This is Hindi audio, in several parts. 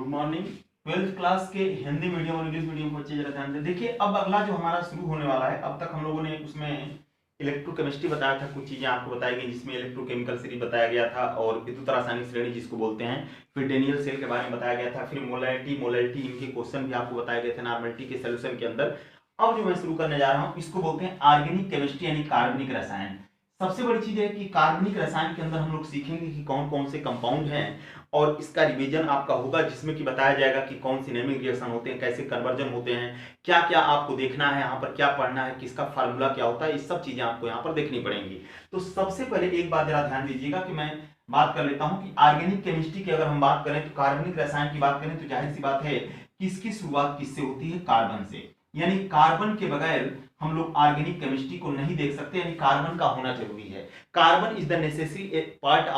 Good morning. ट्वेल्थ क्लास के हिंदी मीडियम और इंग्लिश मीडियम बच्चे जरा ध्यान दें। देखिए अब अगला जो हमारा शुरू होने वाला है, अब तक हम लोगों ने उसमें इलेक्ट्रोकेमिस्ट्री बताया था, कुछ चीजें आपको बताई गई जिसमें इलेक्ट्रोकेमिकल सीरीज बताया गया था और विद्युत रासायनिक श्रेणी जिसको बोलते हैं, फिर डेनियल सेल के बारे में बताया गया था, फिर मोलैलिटी इनके क्वेश्चन भी आपको बताए गए थे नॉर्मलिटी के सोल्यूशन के अंदर। अब जो मैं शुरू करने जा रहा हूँ इसको बोलते हैं ऑर्गेनिक केमिस्ट्री यानी कार्बनिक रसायन। सबसे बड़ी चीज है कि कार्बनिक रसायन के अंदर हम लोग सीखेंगे कि कौन कौन से कंपाउंड हैं और इसका रिवीजन आपका होगा जिसमें कि बताया जाएगा कि कौन सी नेमिंग रिएक्शन होते हैं, कैसे कन्वर्जन होते हैं, क्या क्या आपको देखना है, यहाँ पर क्या पढ़ना है, किसका फार्मूला क्या होता है, इस सब चीजें आपको यहाँ पर देखनी पड़ेंगी। तो सबसे पहले एक बात जरा ध्यान दीजिएगा कि मैं बात कर लेता हूँ कि ऑर्गेनिक केमिस्ट्री की अगर हम बात करें तो कार्बनिक रसायन की बात करें तो जाहिर सी बात है कि इसकी शुरुआत किससे होती है, कार्बन से। यानी कार्बन के बगैर हम लोग ऑर्गेनिक केमिस्ट्री को नहीं देख सकते, यानी कार्बन का होना जरूरी है। Carbon is the necessary part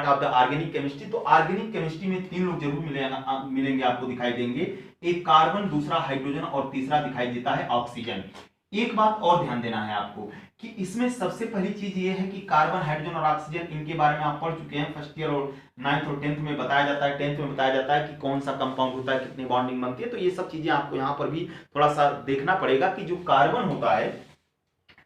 of the organic chemistry. तो ऑर्गेनिक केमिस्ट्री में तीन लोग जरूर मिलेंगे आपको दिखाई देंगे, एक कार्बन, दूसरा हाइड्रोजन और तीसरा दिखाई देता है ऑक्सीजन। एक बात और ध्यान देना है आपको कि इसमें सबसे पहली चीज ये है कि कार्बन, हाइड्रोजन और ऑक्सीजन, इनके बारे में आप पढ़ चुके हैं फर्स्ट ईयर और 9th और 10th में बताया जाता है, 10th में बताया जाता है कि कौन सा कंपाउंड होता है, कितनी बॉन्डिंग बनती है। तो ये सब चीजें आपको यहाँ पर भी थोड़ा सा देखना पड़ेगा कि जो कार्बन होता है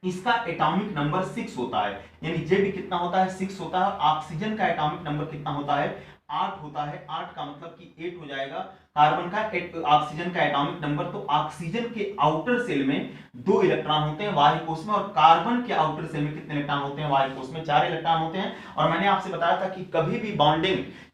इसका एटॉमिक नंबर 6 होता है, यानी जेड कितना होता है, 6 होता है। ऑक्सीजन का एटॉमिक नंबर कितना होता है, 8 होता है। 8 का मतलब कि 8 हो जाएगा कार्बन का ऑक्सीजन का एटॉमिक नंबर। तो ऑक्सीजन के आउटर सेल में 2 इलेक्ट्रॉन होते हैं बाह्य कोश में, और कार्बन के आउटर सेल में कितने इलेक्ट्रॉन होते हैं बाह्य कोश में, 4 इलेक्ट्रॉन होते हैं। और मैंने आपसे बताया था कि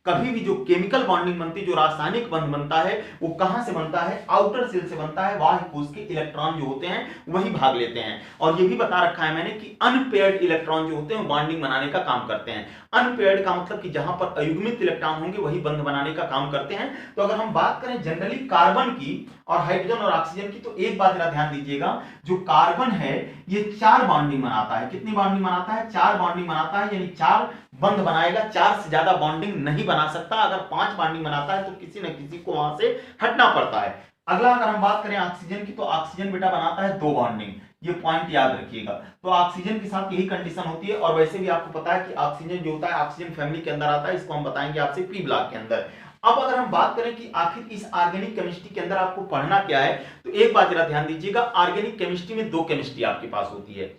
कभी भी जो केमिकल बॉन्डिंग बनती है, जो रासायनिक बंध बनता है, वो कहां से बनता है, आउटर सेल से बनता है। बाह्य कोश के इलेक्ट्रॉन जो होते हैं वही भाग लेते हैं। और ये भी बता रखा है मैंने कि अनपेयर्ड इलेक्ट्रॉन जो होते हैं बॉन्डिंग बनाने का काम करते हैं। अनपेयर्ड का मतलब कि जहां पर अयुग्मित इलेक्ट्रॉन होंगे वही बंध बनाने का काम करते हैं। तो अगर हम बात करें जनरली कार्बन की और हाइड्रोजन और ऑक्सीजन की, तो एक बात जरा ध्यान दीजिएगा, जो कार्बन है ये 4 बॉन्डिंग बनाता है। कितनी बॉन्डिंग बनाता है, 4 बॉन्डिंग बनाता है, यानी 4 बंध बनाएगा। 4 से ज्यादा बॉन्डिंग नहीं बना सकता। अगर 5 बॉन्डिंग बनाता है तो किसी न किसी को वहां से हटना पड़ता है। अगला अगर हम बात करें ऑक्सीजन की, तो ऑक्सीजन बेटा बनाता है 2 बॉन्डिंग। ये पॉइंट याद रखिएगा। तो ऑक्सीजन के साथ यही कंडीशन होती है। और वैसे भी आपको पता है कि ऑक्सीजन जो होता है ऑक्सीजन फैमिली के अंदर आता है, इसको हम बताएंगे आपसे पी ब्लॉक के अंदर। अब अगर हम बात करें कि आखिर इस ऑर्गेनिक केमिस्ट्री के अंदर आपको पढ़ना क्या है, तो एक बात जरा ध्यान दीजिएगा, ऑर्गेनिक केमिस्ट्री में 2 केमिस्ट्री आपके पास होती है,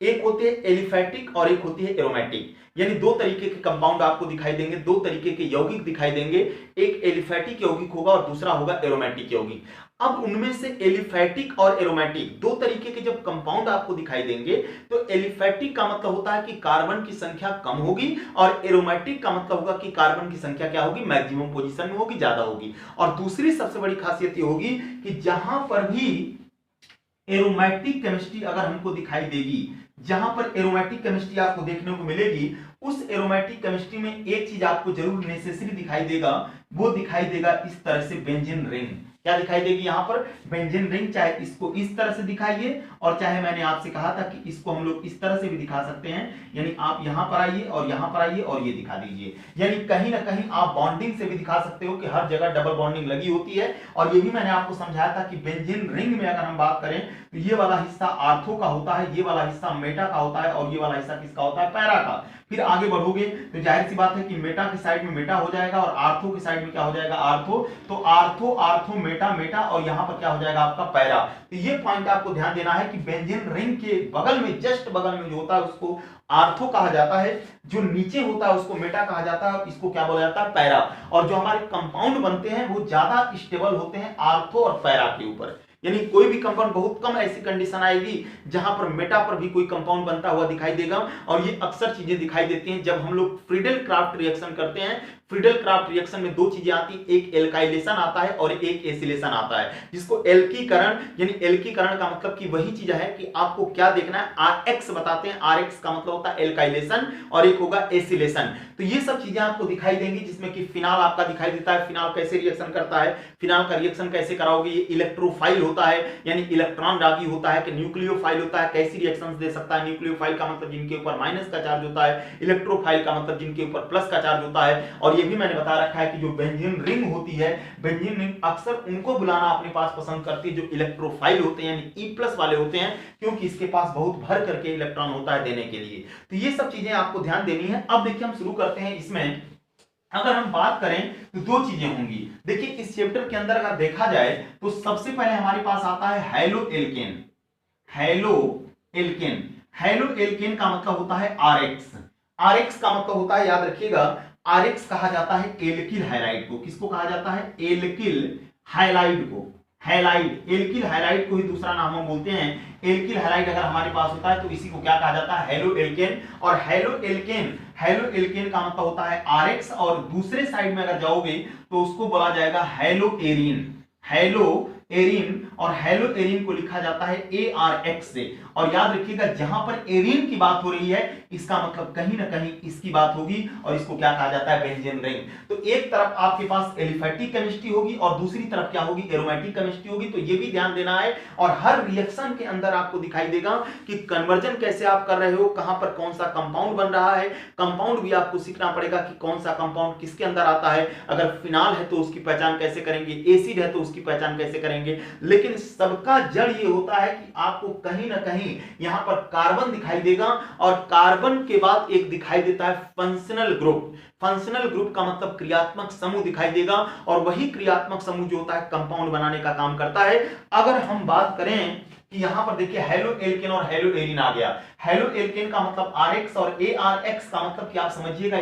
एक होती है एलिफैटिक और एक होती है एरोमेटिक। यानी 2 तरीके के कंपाउंड आपको दिखाई देंगे, 2 तरीके के यौगिक दिखाई देंगे। एक एलिफैटिक यौगिक होगा और दूसरा होगा एरोमेटिक यौगिक। अब उनमें से एलिफैटिक और एरोमेटिक 2 तरीके के जब कंपाउंड आपको दिखाई देंगे, तो एलिफैटिक का मतलब होता है कि कार्बन की संख्या कम होगी, और एरोमेटिक का मतलब होगा कि कार्बन की संख्या क्या होगी, मैक्सिमम पोजीशन में होगी, ज्यादा होगी। और दूसरी सबसे बड़ी खासियत ये होगी कि जहां पर भी एरोमेटिक केमिस्ट्री अगर हमको दिखाई देगी, जहां पर एरोमेटिक केमिस्ट्री आपको देखने को मिलेगी, उस एरोमेटिक केमिस्ट्री में एक चीज आपको जरूर नेसेसरी दिखाई देगा, वो दिखाई देगा इस तरह से बेंजीन रिंग। क्या दिखाई देगी यहाँ पर, बेंजीन रिंग। चाहे इसको इस तरह से दिखाइए और चाहे मैंने आपसे कहा था कि इसको हम लोग इस तरह से भी दिखा सकते हैं, यानी आप यहां पर आइए और यहां पर आइए और ये दिखा दीजिए। यानी कहीं ना कहीं आप बॉन्डिंग से भी दिखा सकते हो कि हर जगह डबल बॉन्डिंग लगी होती है। और ये भी मैंने आपको समझाया था कि बेंजीन रिंग में अगर हम बात करें तो ये वाला हिस्सा आर्थो का होता है, ये वाला हिस्सा मेटा का होता है, और ये वाला हिस्सा किसका होता है, पैरा का। फिर आगे बढ़ोगे तो जाहिर सी बात है कि मेटा के साइड में मेटा हो जाएगा और आर्थो के साइड में क्या हो जाएगा, आर्थो। तो आर्थो आर्थो मेटा मेटा, और यहां पर क्या हो जाएगा आपका पैरा। तो ये पॉइंट आपको ध्यान देना है कि बेंजीन रिंग के बगल में, जस्ट बगल में जो होता है उसको आर्थो कहा जाता है, जो नीचे होता है उसको मेटा कहा जाता है, और इसको क्या बोला जाता है, पैरा। और जो हमारे कंपाउंड बनते हैं वो ज्यादा स्टेबल होते हैं आर्थो और पैरा के ऊपर। यानी कोई भी कंपाउंड, बहुत कम ऐसी कंडीशन आएगी जहां पर मेटा पर भी कोई कंपाउंड बनता हुआ दिखाई देगा। और ये अक्सर चीजें दिखाई देती हैं जब हम लोग फ्रीडल क्राफ्ट रिएक्शन करते हैं। फ्रीडल क्राफ्ट रिएक्शन में 2 चीजें आती हैं, एक एल्काइलेशन आता है और एक एसिलेशन आता है, जिसको एल्कीकरण, यानी एल्कीकरण का मतलब कि वही चीज है कि आपको क्या देखना है, आरएक्स बताते हैं। आरएक्स का मतलब होता है एल्काइलेशन और एक होगा एसिलेशन। तो ये सब चीजें आपको दिखाई देंगी, जिसमें कि फिनाल आपका दिखाई देता है। फिनाल कैसे रिएक्शन करता है, फिनाल का रिएक्शन कैसे कराओगे, ये इलेक्ट्रोफाइल होता है, यानी इलेक्ट्रॉन रागी होता है, कि न्यूक्लियोफाइल होता है, कैसी रिएक्शंस दे सकता है। न्यूक्लियोफाइल का मतलब जिनके ऊपर माइनस का चार्ज होता है, इलेक्ट्रोफाइल का मतलब जिनके ऊपर प्लस का चार्ज होता है। और ये भी मैंने बता रखा है कि जो बेंजीन रिंग होती है, बेंजीन रिंग अक्सर उनको बुलाना अपने पास पसंद करती है जो इलेक्ट्रोफाइल होते हैं, यानी E+ वाले होते हैं, क्योंकि इसके पास बहुत भर करके इलेक्ट्रॉन होता है देने के लिए। तो ये सब चीजें आपको ध्यान देनी है। अब देखिए हम शुरू करते हैं इसमें अगर हम बात करें तो दो चीजें होंगी। देखिए इस चैप्टर के अंदर अगर देखा जाए तो सबसे पहले हमारे पास आता है halo alkane. Halo alkane, halo alkane का मतलब होता है आरएक्स। आरएक्स का मतलब होता है, याद रखिएगा, आरएक्स कहा जाता है एल्किल हैलाइड को। किसको कहा जाता है? एल्किल हैलाइड को। हैलाइड, एल्किल हैलाइड को ही दूसरा नाम हम बोलते हैं। एल्किल हैलाइड अगर हमारे पास होता है तो इसी को क्या कहा जाता है? Halo alkane. और हेलो एल्केन, हेलो एल्केन का मतलब होता है आरएक्स, और दूसरे साइड में अगर जाओगे तो उसको बोला जाएगा हेलो एरीन। हेलो एरीन, और हेलो एरीन को लिखा जाता है ARX से। और याद रखिएगा जहां पर एरीन की बात हो रही है इसका मतलब कहीं ना कहीं इसकी बात होगी, और इसको क्या कहा जाता है? Benzene ring. तो एक तरफ आपके पास एलिफैटिक केमिस्ट्री होगी और दूसरी तरफ क्या होगी? एरोमेटिक केमिस्ट्री होगी। तो ये भी ध्यान देना है। और हर रिएक्शन के अंदर आपको दिखाई देगा कि कन्वर्जन कैसे आप कर रहे हो, कहां पर कौन सा कंपाउंड बन रहा है। कंपाउंड भी आपको सीखना पड़ेगा कि कौन सा कंपाउंड किसके अंदर आता है। अगर फिनाल है तो उसकी पहचान कैसे करेंगे, एसिड है तो उसकी पहचान कैसे करेंगे। लेकिन सबका जड़ ये होता है कि आपको कहीं ना कहीं यहां पर कार्बन दिखाई देगा, और कार्बन के बाद एक दिखाई देता है फंक्शनल ग्रुप। फंक्शनल ग्रुप का मतलब क्रियात्मक समूह दिखाई देगा, और वही क्रियात्मक समूह जो होता है कंपाउंड बनाने का काम करता है। अगर हम बात करें कि यहां पर देखिए हेलो एल्केन और हेलो एरीन आ गया। हेलो एल्केन का मतलब RX, और ARX का मतलब कि आप समझिएगा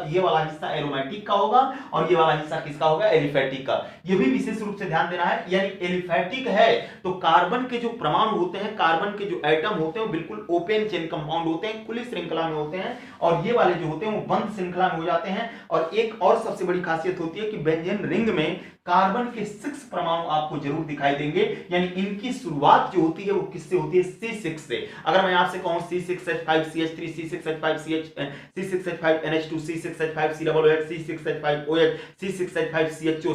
ये वाला हिस्सा एरोमेटिक का होगा और ये वाला हिस्सा किसका होगा? एलिफैटिक का। ये भी विशेष रूप से ध्यान देना है। यानी एलिफैटिक है तो कार्बन के जो परमाणु होते हैं, कार्बन के जो एटम होते हैं वो बिल्कुल ओपन चेन कंपाउंड होते हैं, खुली श्रृंखला में होते हैं, और ये वाले जो होते हैं वो बंद श्रृंखला में हो जाते हैं। और एक और सबसे बड़ी खासियत होती है कि बेंजीन रिंग में कार्बन के 6 परमाणु आपको जरूर दिखाई देंगे। यानी इनकी शुरुआत जो होती है वो किससे होती है? C6 से। अगर मैं आपसे कहूं C6H5CH3, C6H5CH, C6H5NH2, C6H5COOH, C6H5OH, C6H5CHO,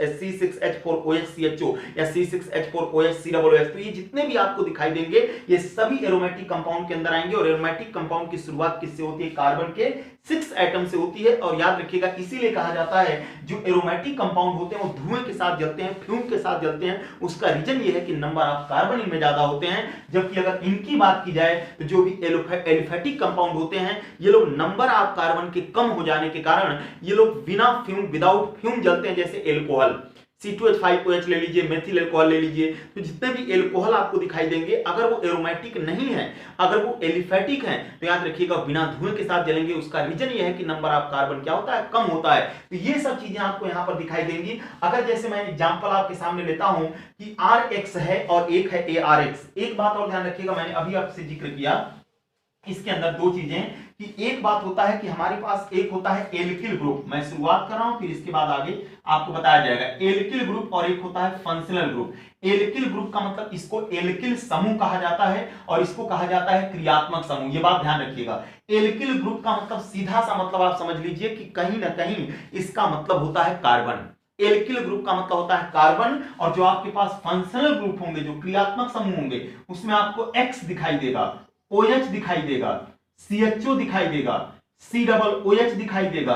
C6H4OHCHO या C6H4OHCOOH, तो ये जितने भी आपको दिखाई देंगे ये सभी एरोमेटिक कंपाउंड के अंदर आएंगे। और एरोमेटिक कंपाउंड की शुरुआत किससे होती है? कार्बन के 6 एटम से होती है। और याद रखिएगा इसीलिए कहा जाता है जो एरोमेटिक कंपाउंड होते हैं वो धुएं के साथ जलते हैं, फ्यूम के साथ जलते हैं। उसका रीजन ये है कि नंबर ऑफ कार्बन इनमें ज्यादा होते हैं। जबकि अगर इनकी बात की जाए तो जो भी एलिफैटिक कंपाउंड होते हैं ये लोग नंबर ऑफ कार्बन के कम हो जाने के कारण ये लोग बिना फ्यूम, विदाउट फ्यूम जलते हैं। जैसे एल्कोहल, C2H5OH ले लीजिए, मेथिल एल्कोहल ले लीजिए, तो जितने भी एल्कोहल आपको दिखाई देंगे अगर वो एरोमेटिक नहीं है, अगर वो एलिफैटिक है, तो याद रखिएगा बिना धुएं के साथ जलेंगे। उसका रीजन ये है कि नंबर ऑफ कार्बन क्या होता है? कम होता है। तो ये सब चीजें आपको यहां पर दिखाई देंगी। अगर जैसे मैं एग्जांपल आपके सामने लेता हूं कि RX है और एक है ARX। एक बात और ध्यान रखिएगा, मैंने अभी आपसे जिक्र किया इसके अंदर दो चीजें, कि एक बात होता है कि हमारे पास एक होता है एल्किल ग्रुप। मैं शुरुआत कर रहा हूं फिर इसके बाद आगे आपको बताया जाएगा। एल्किल ग्रुप और एक होता है फंक्शनल ग्रुप। एल्किल ग्रुप का मतलब इसको एल्किल समूह कहा जाता है और इसको कहा जाता है क्रियात्मक समूह। ये बात ध्यान रखिएगा। एल्किल ग्रुप का मतलब सीधा सा मतलब आप समझ लीजिए कि कहीं ना कहीं इसका मतलब होता है कार्बन। एल्किल ग्रुप का मतलब होता है कार्बन, और जो आपके पास फंक्शनल ग्रुप होंगे, जो क्रियात्मक समूह होंगे, उसमें आपको X दिखाई देगा, OH दिखाई देगा, CHO दिखाई देगा, COOH दिखाई देगा,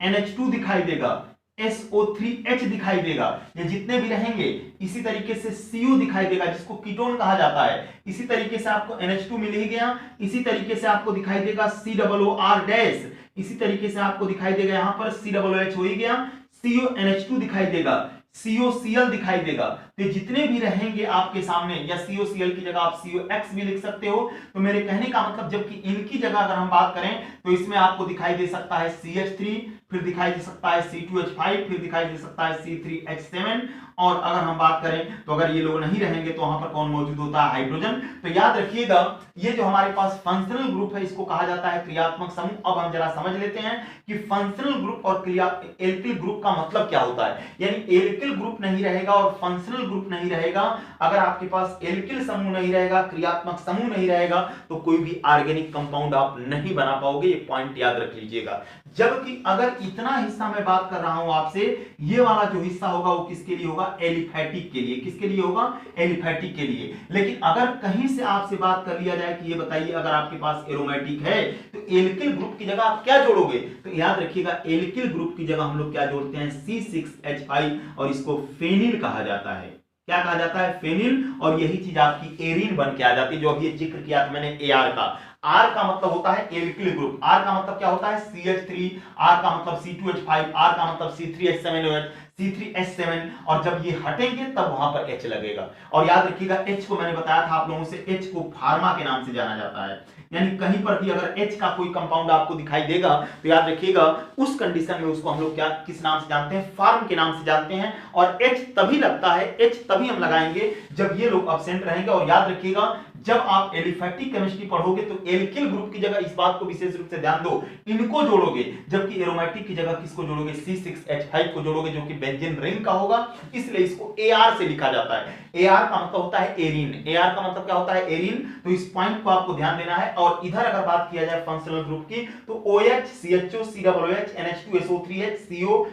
NH2 दिखाई देगा, SO3H दिखाई देगा। ये जितने भी रहेंगे इसी तरीके से CO दिखाई देगा जिसको कीटोन कहा जाता है। इसी तरीके से आपको NH2 मिल ही गया। इसी तरीके से आपको दिखाई देगा COOR-। इसी तरीके से आपको दिखाई देगा यहां पर COOH हो ही गया, CONH2 दिखाई देगा, COCl दिखाई देगा। तो जितने भी रहेंगे आपके सामने, या COCl की जगह आप COX भी लिख सकते हो। तो मेरे कहने का मतलब जबकि इनकी जगह अगर हम बात करें तो इसमें आपको दिखाई दे सकता है CH3, फिर दिखाई दे सकता है C2H5, फिर दिखाई दे सकता है C3H7। और अगर हम बात करें तो अगर ये लोग नहीं रहेंगे तो वहां पर कौन मौजूद होता है? हाइड्रोजन। तो याद रखिएगा ये जो हमारे पास फंक्शनल ग्रुप है इसको कहा जाता है क्रियात्मक समूह। अब हम जरा समझ लेते हैं कि फंक्शनल ग्रुप और एल्किल ग्रुप का मतलब क्या होता है। यानी एल्किल ग्रुप नहीं रहेगा और फंक्शनल ग्रुप नहीं रहेगा। अगर आपके पास एल्किल समूह नहीं रहेगा, क्रियात्मक समूह नहीं रहेगा, तो कोई भी ऑर्गेनिक कंपाउंड आप नहीं बना पाओगे। ये पॉइंट याद रख लीजिएगा। जबकि अगर इतना हिस्सा मैं बात कर रहा हूं आपसे, ये वाला जो हिस्सा होगा वो किसके लिए होगा? एलिफैटिक के लिए। किसके लिए होगा? एलिफैटिक के लिए। लेकिन अगर कहीं से आपसे बात कर लिया जाए कि ये बताइए अगर आपके पास एरोमेटिक है तो एल्किल ग्रुप की जगह आप क्या जोड़ोगे? तो याद रखिएगा एल्किल ग्रुप की जगह हम लोग क्या जोड़ते हैं? C6H5, और इसको फेनिल कहा जाता है। क्या कहा जाता है? फेनिल। और यही चीज आपकी एरीन बन के आ जाती है, जो अभी जिक्र किया था मैंने AR का। R का मतलब होता है एल्किल ग्रुप, R का मतलब क्या होता है CH3, R का मतलब C2H5, R का मतलब C3H7OH, C3H7, और जब ये हटेंगे तब वहां पर H लगेगा। और याद रखिएगा H को मैंने बताया था आप लोगों से, H को फार्मा के नाम से जाना जाता है, यानी कहीं पर भी अगर H का कोई कंपाउंड आपको दिखाई देगा तो याद रखिएगा उस कंडीशन में उसको हम लोग क्या किस नाम से जानते हैं, फार्म के नाम से जानते हैं। और H तभी लगता है, H तभी हम लगाएंगे जब ये लोग एब्सेंट रहेंगे। और याद रखिएगा जब आप एलिफैटिक केमिस्ट्री पढ़ोगे तो एल्किल ग्रुप की जगह इस बात को विशेष रूप से ध्यान दो, इनको जोड़ोगे, जबकि एरोमेटिक की जगह किसको जोड़ोगे, C6H5 को जोड़ोगे, जो कि बेंजीन रिंग का होगा, इसलिए इसको AR से लिखा जाता है। AR का मतलब होता है एरीन, AR का मतलब क्या होता है एरीन, तो इस पॉइंट को आपको ध्यान देना है। और इधर अगर बात किया जाए फंक्शनल ग्रुप की तो OH, CHO, COOH, NH2SO3H, CO,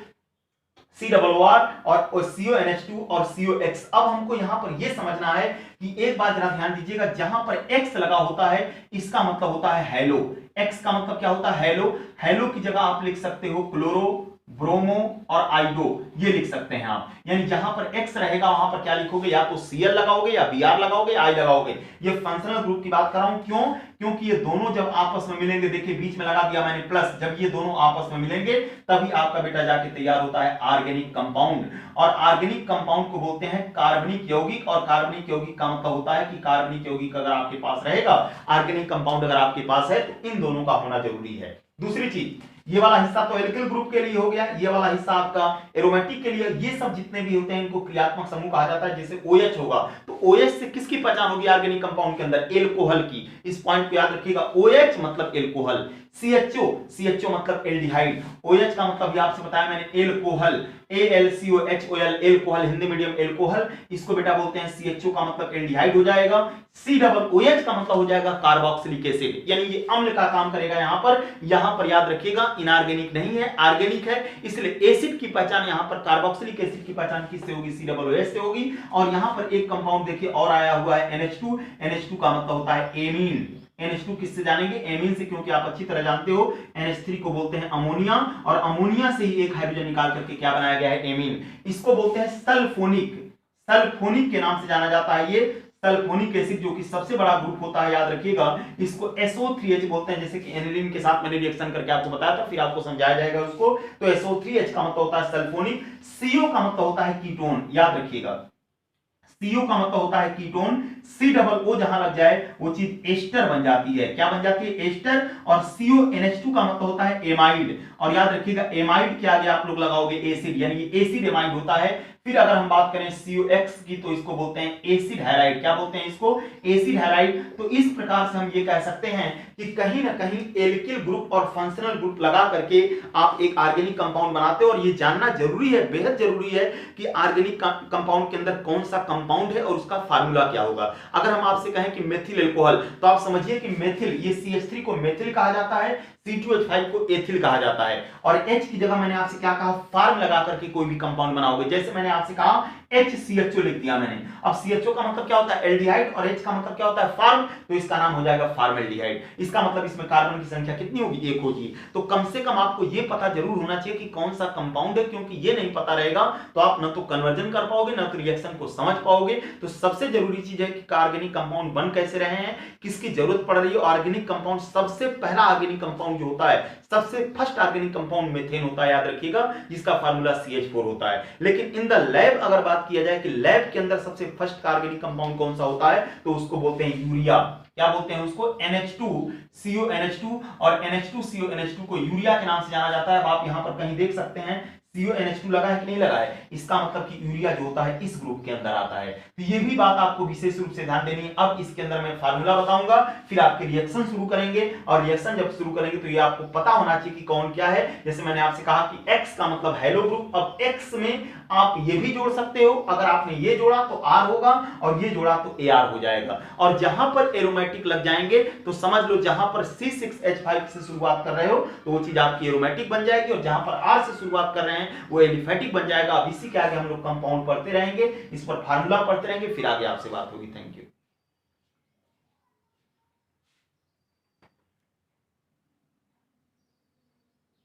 COR और CONH2 और COX। अब हमको यहां पर यह समझना है कि एक बात जरा ध्यान दीजिएगा, जहां पर X लगा होता है इसका मतलब होता है हेलो, X का मतलब क्या होता है हेलो, हेलो की जगह आप लिख सकते हो क्लोरो, ब्रोमो और आइडो, ये लिख सकते हैं आप। यानी जहां पर X रहेगा वहां पर क्या लिखोगे, या तो Cl लगाओगे या Br लगाओगे, I लगाओगे। ये फंक्शनल ग्रुप की बात कर रहा हूं, क्यों, क्योंकि ये दोनों जब आपस में मिलेंगे, देखिए बीच में लगा दिया मैंने प्लस, जब ये दोनों आपस में मिलेंगे तभी आपका बेटा जाके तैयार होता है ऑर्गेनिक कंपाउंड। और ऑर्गेनिक कंपाउंड को बोलते हैं कार्बनिक यौगिक, और कार्बनिक यौगिक का मतलब होता है कि कार्बनिक यौगिक अगर आपके पास रहेगा, ऑर्गेनिक कंपाउंड अगर आपके पास है, तो इन दोनों का होना जरूरी है। दूसरी चीज, ये वाला हिस्सा तो एल्किल ग्रुप के लिए हो गया, ये वाला हिस्सा आपका एरोमेटिक के लिए। ये सब जितने भी होते हैं इनको क्रियात्मक समूह कहा जाता है। जैसे OH होगा तो OH से किसकी पहचान होगी ऑर्गेनिक कंपाउंड के अंदर, एल्कोहल की। इस पॉइंट को याद रखिएगा, OH मतलब एल्कोहल, CHO मतलब एल्डिहाइड, OH का मतलब ये आपसे बताया मैंने alcohol, ALCOHOL alcohol, Hindi medium alcohol, इसको बेटा बोलते हैं CHO का मतलब एल्डिहाइड हो जाएगा। COOH का मतलब हो जाएगा कार्बोक्सिलिक एसिड, यानी ये अम्ल का काम करेगा। यहां पर याद रखिएगा इनऑर्गेनिक नहीं है, ऑर्गेनिक है, इसलिए एसिड की पहचान यहां पर कार्बोक्सिलिक एसिड की पहचान किससे होगी, COOH से होगी। और यहां पर एक कंपाउंड देखिए और आया हुआ है NH2, NH2 का मतलब होता है एमीन। NH2 किससे जानेंगे, एमीन से, क्योंकि आप अच्छी तरह जानते हो NH3 को बोलते हैं अमोनिया, और अमोनिया से ही एक हाइड्रोजन निकाल करके क्या बनाया गया है, एमीन। इसको बोलते हैं सल्फोनिक, सल्फोनिक के नाम से जाना जाता है ये सल्फोनिक एसिड, जो कि सबसे बड़ा ग्रुप होता है। याद रखिएगा इसको SO3H बोलते हैं, जैसे कि एनिलीन के साथ मैंने रिएक्शन करके आपको बताया था, फिर आपको समझाया जाएगा उसको। तो SO3H का मतलब होता है सल्फोनिक। CO का मतलब होता है कीटोन, याद रखिएगा CO का मतलब होता है कीटोन। COO जहां लग जाए वो चीज एस्टर बन जाती है, क्या बन जाती है, एस्टर। और CONH2 का मतलब होता है एमाइड, और याद रखिएगा एमाइड के आगे आप लोग लगाओगे एसिड, यानी ये एसिड एमाइड होता है। फिर अगर हम बात करें COX की तो इसको बोलते हैं एसिड हैलाइड, क्या बोलते हैं इसको, एसिड हैलाइड। तो इस प्रकार से हम ये कह सकते हैं कि कहीं ना कहीं एल्किल ग्रुप और फंक्शनल ग्रुप लगा करके आप एक ऑर्गेनिक कंपाउंड बनाते हो। और ये जानना जरूरी है, बेहद जरूरी है कि ऑर्गेनिक कंपाउंड के अंदर कौन सा कंपाउंड है और उसका फार्मूला क्या होगा। अगर हम आपसे कहें कि मेथिल एल्कोहल, तो आप समझिए कि मेथिल, ये CH3 को मेथिल कहा जाता है, C2H5 को एथिल कहा जाता है। और H की जगह मैंने आपसे क्या कहा, फार्म लगा करके कोई भी कंपाउंड बनाओगे। जैसे मैंने आपसे कहा HCHO लिख दिया मैंने। अब CHO का मतलब क्या होता है, एल्डिहाइड, और H का मतलब क्या होता है, फार्म, तो इसका नाम हो जाएगा फार्मेल्डिहाइड। इसका मतलब इसमें कार्बन की संख्या कितनी होगी, 1 होगी। तो कम से कम आपको ये पता जरूर होना चाहिए कि कौन सा कंपाउंड है, क्योंकि ये नहीं पता रहेगा तो आप न तो कन्वर्जन कर पाओगे, न तो रिएक्शन को समझ पाओगे। तो सबसे जरूरी चीज है कि ऑर्गेनिक कंपाउंड बन कैसे रहे हैं, किसकी जरूरत पड़ रही है। ऑर्गेनिक कंपाउंड, सबसे पहला ऑर्गेनिक कंपाउंड जो होता है, सबसे फर्स्ट ऑर्गेनिक कंपाउंड मीथेन होता है, याद रखिएगा, जिसका फार्मूला CH4 होता है। लेकिन इन द लैब अगर बात किया जाए कि लैब के अंदर सबसे फर्स्ट ऑर्गेनिक कंपाउंड कौन सा होता है, तो उसको बोलते हैं यूरिया। क्या बोलते हैं उसको, NH2CONH2, और NH2CONH2 को यूरिया के नाम से जाना जाता है। अब आप यहां पर कहीं देख सकते हैं CONH2 लगा है कि नहीं लगा है, इसका मतलब कि यूरिया जो होता है इस ग्रुप के अंदर आता है। तो ये भी बात आपको विशेष रूप से ध्यान देनी है। अब इसके अंदर मैं फार्मूला बताऊंगा, फिर आपके रिएक्शन शुरू करेंगे, और रिएक्शन जब शुरू करेंगे तो ये आपको पता होना चाहिए कि कौन क्या है। जैसे मैंने आपसे कहा कि X का मतलब हेलो ग्रुप, अब X में आप ये भी जोड़ सकते हो, अगर आपने ये जोड़ा तो R होगा, और ये जोड़ा तो AR हो जाएगा। और जहां पर एरोमेटिक लग जाएंगे तो समझ लो, जहां पर C6H5 से शुरुआत कर रहे हो तो वो चीज आपकी एरोमेटिक बन जाएगी, और जहां पर R से शुरुआत कर रहे हैं वो एलिफैटिक बन जाएगा। अब इसी के आगे हम लोग कंपाउंड पढ़ते रहेंगे, इस पर फार्मूला पढ़ते रहेंगे, फिर आगे आपसे बात होगी। Thank you.